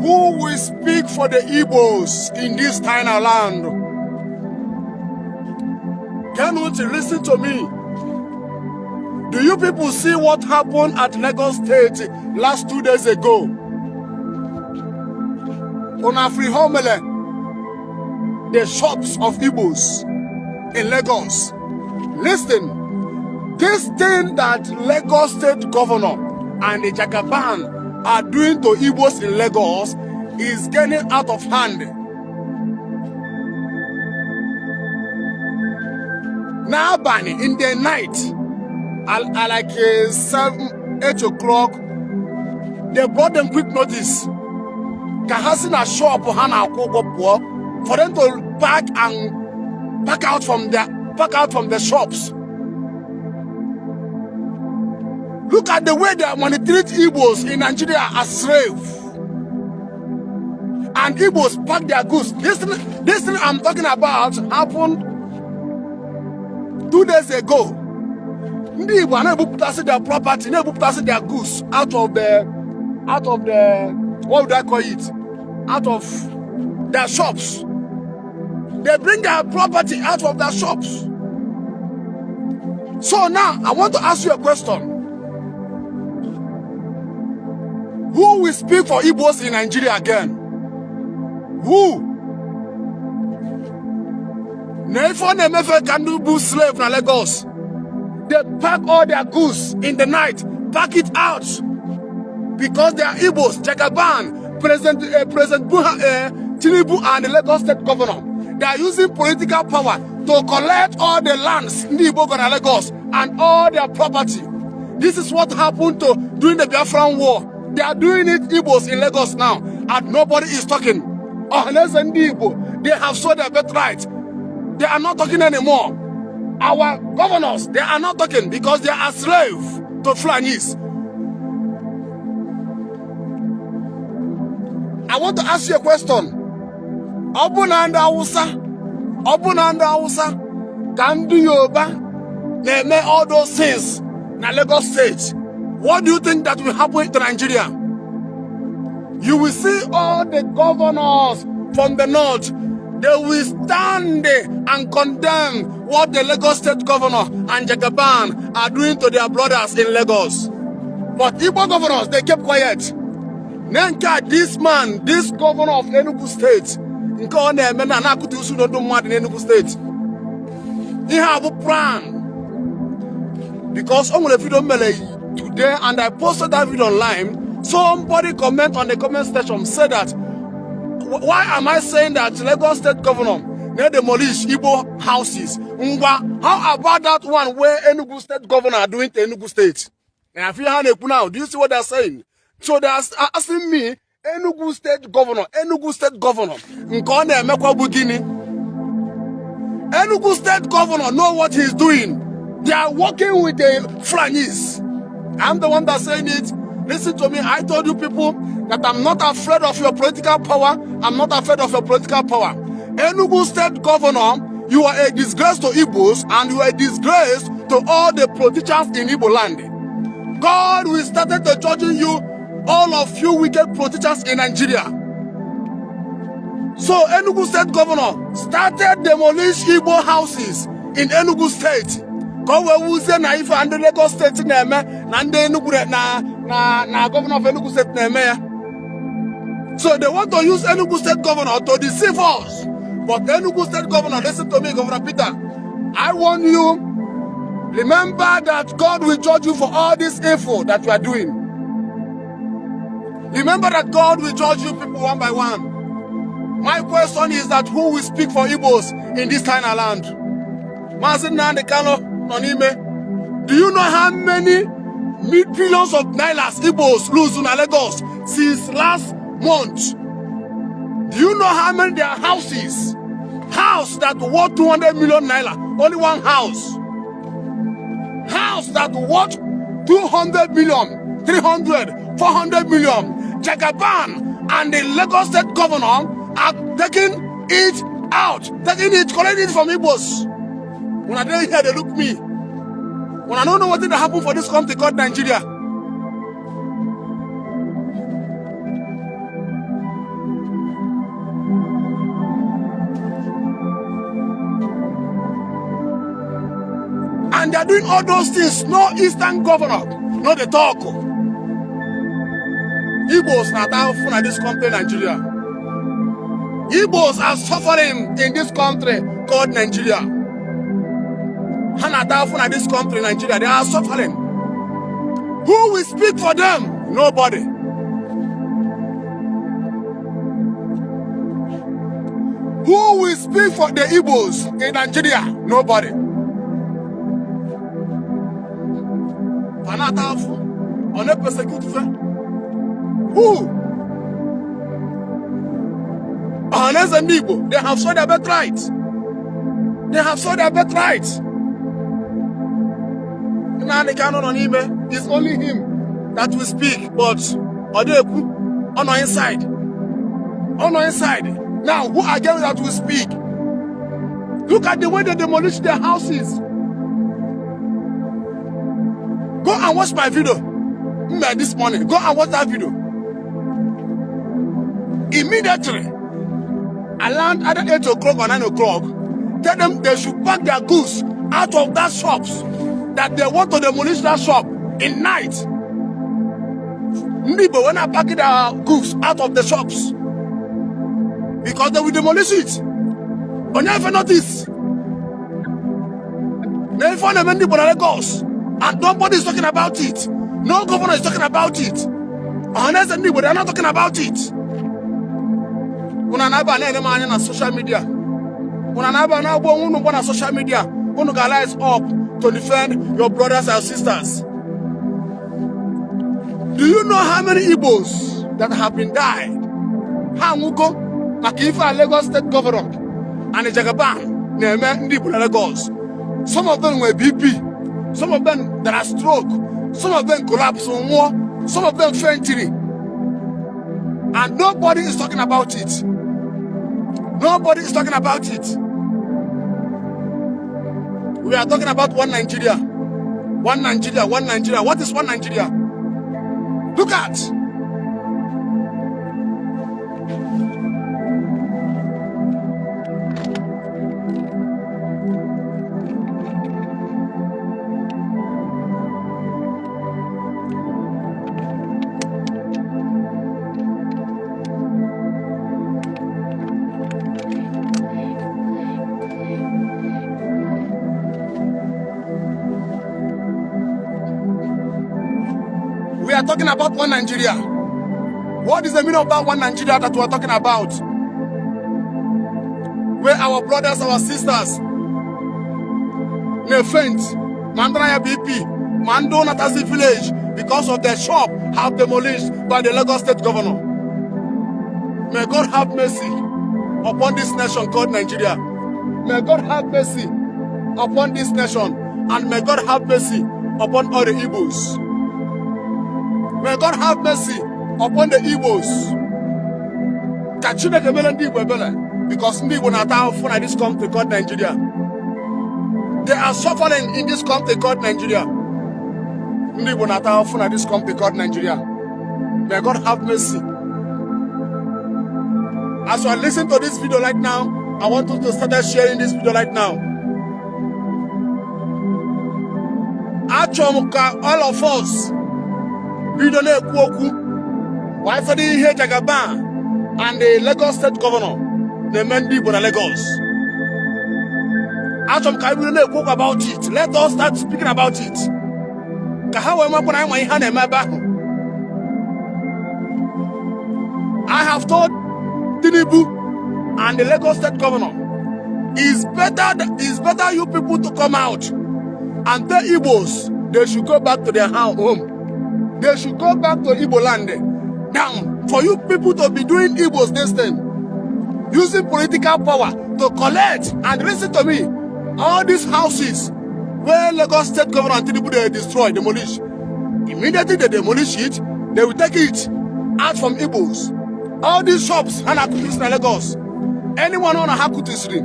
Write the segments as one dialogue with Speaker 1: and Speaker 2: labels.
Speaker 1: Who will speak for the Igbos in this tiny land? Can you listen to me? Do you people see what happened at Lagos State last 2 days ago? On Afri Homele, the shops of Igbos in Lagos. Listen, this thing that Lagos State Governor and the Jagaban are doing to Igbos in Lagos is getting out of hand. Now, Bani, in the night, at like 7, 8 o'clock, they brought them quick notice. Kahasina shop for them to pack out from the shops. Look at the way they treat Igbos in Nigeria as slaves. And Igbos pack their goods. This thing I'm talking about happened 2 days ago. Ndị Igbo are not able to put their property, not able to put their goods out of the, what would I call it? Out of their shops. They bring their property out of their shops. So now, I want to ask you a question. Who will speak for Igbos in Nigeria again? Who? Nefo Nemefe can do slave na Lagos. They pack all their goods in the night, pack it out. Because they are Igbos, Jagaban, President Tinubu and the Lagos State Governor. They are using political power to collect all the lands in the Igbo and Lagos and all their property. This is what happened during the Biafra war. They are doing it Igbos in Lagos now, and nobody is talking. Unless in the Igbo, they have sold their birthright. They are not talking anymore. Our governors, they are not talking because they are slaves to Fulanis. I want to ask you a question. Obunanda Hausa, can do Yoruba, they make all those things in Lagos State. What do you think that will happen to Nigeria? You will see all the governors from the north, they will stand and condemn what the Lagos State Governor and Jagaban are doing to their brothers in Lagos. But Igbo governors, they kept quiet. Nenka, this man, this governor of Enugu State, he have a plan. Because today, and I posted that video online, somebody comment on the comment section said that, why am I saying that Lagos State Governor they demolish Igbo houses? How about that one where Enugu State Governor are doing to Enugu State? And I feel now, do you see what they're saying? So they're asking me, Enugu State Governor, Enugu State Governor know what he's doing. They are working with the Fulanis. I'm the one that's saying it. Listen to me. I told you people that I'm not afraid of your political power. I'm not afraid of your political power. Enugu State Governor, you are a disgrace to Igbos and you are a disgrace to all the politicians in Igbo land. God will start to judging you, all of you wicked politicians in Nigeria. So Enugu State Governor started demolish Igbo houses in Enugu State. Governor of Enugu State so they want to use Enugu State Governor to deceive us. But Enugu State Governor, listen to me, Governor Peter. I warn you, remember that God will judge you for all this evil that you are doing. Remember that God will judge you people one by one. My question is that who will speak for Igbos in this tiny land? Do you know how many billions of naira Igbos lose in Lagos since last month? Do you know how many their houses? House that worth 200 million naira. Only one house. House that worth 200 million, 300, 400 million. Jagaban and the Lagos State Governor are taking it out. Taking it, collecting it from Igbos. When I didn't hear, they look me. When I don't know what did happen for this country called Nigeria. And they are doing all those things. No Eastern governor, no the talk. Igbos are down in this country, Nigeria. Igbos are suffering in this country called Nigeria. And are down in this country, Nigeria. They are suffering. Who will speak for them? Nobody. Who will speak for the Igbos in Nigeria? Nobody. On a persecuted. Who? Unless and Igbo, they have sold their birthright. They have sold their birthright. Now they cannot on him. It's only him that will speak, but on our inside. On our inside. Now, who are those that will speak? Look at the way they demolish their houses. Go and watch my video this morning. Go and watch that video. Immediately, around either 8 o'clock or 9 o'clock, tell them they should pack their goods out of that shops, that they want to demolish that shop in night. People when I pack their goods out of the shops, because they will demolish it. But never notice. Never find them in Lagos. And nobody is talking about it. No governor is talking about it. Unless anybody, they are not talking about it. When I on social media, when I on social media, when you guys up to defend your brothers and sisters. Do you know how many Igbos that have been died? Hanguko, Makifa, Lagos State Governor, and the Jagaban, Lagos. Some of them were BP. Some of them that are stroke, some of them collapse on war, some of them fainting. And nobody is talking about it. Nobody is talking about it. We are talking about one Nigeria. One Nigeria, one Nigeria. What is one Nigeria? Look at. We are talking about one Nigeria. What is the meaning of that one Nigeria that we are talking about? Where our brothers, our sisters, they faint. Mandraya BP, Mando Natasi village, because of their shop, have demolished by the Lagos State Governor. May God have mercy upon this nation called Nigeria. May God have mercy upon this nation, and may God have mercy upon all the Igbos. May God have mercy upon the Igbos. Because in this country called Nigeria. They are suffering in this country called Nigeria. In this country called Nigeria. May God have mercy. As you are listening to this video right now, I want you to start sharing this video right now. All of us. We don't know why so they hear Jagaban and the Lagos State Governor, the men people in Lagos. We don't know about it. Let us start speaking about it. I have told Tinubu and the Lagos State Governor, it's better you people to come out and tell Igbos they should go back to their home. They should go back to Igbo land. Now, for you people to be doing Igbos this thing, using political power to collect, and listen to me, all these houses where Lagos State Governor and Tinubu they destroy, demolish. Immediately they demolish it, they will take it out from Igbos. All these shops, Hanakutis in Lagos, anyone on a Hakutisri,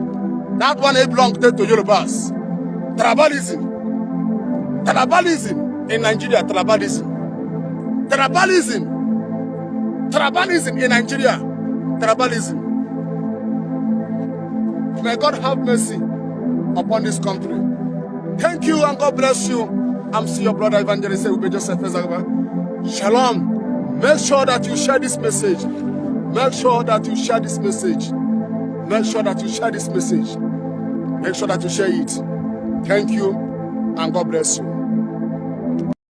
Speaker 1: that one belongs to Yorubas. Tribalism. Tribalism in Nigeria, tribalism. Tribalism. Tribalism in Nigeria. Tribalism. May God have mercy upon this country. Thank you and God bless you. I'm still your brother Evangelist Ube Joseph Ezagaba. Shalom. Make sure that you share this message. Make sure that you share this message. Make sure that you share this message. Make sure that you share it. Thank you and God bless you.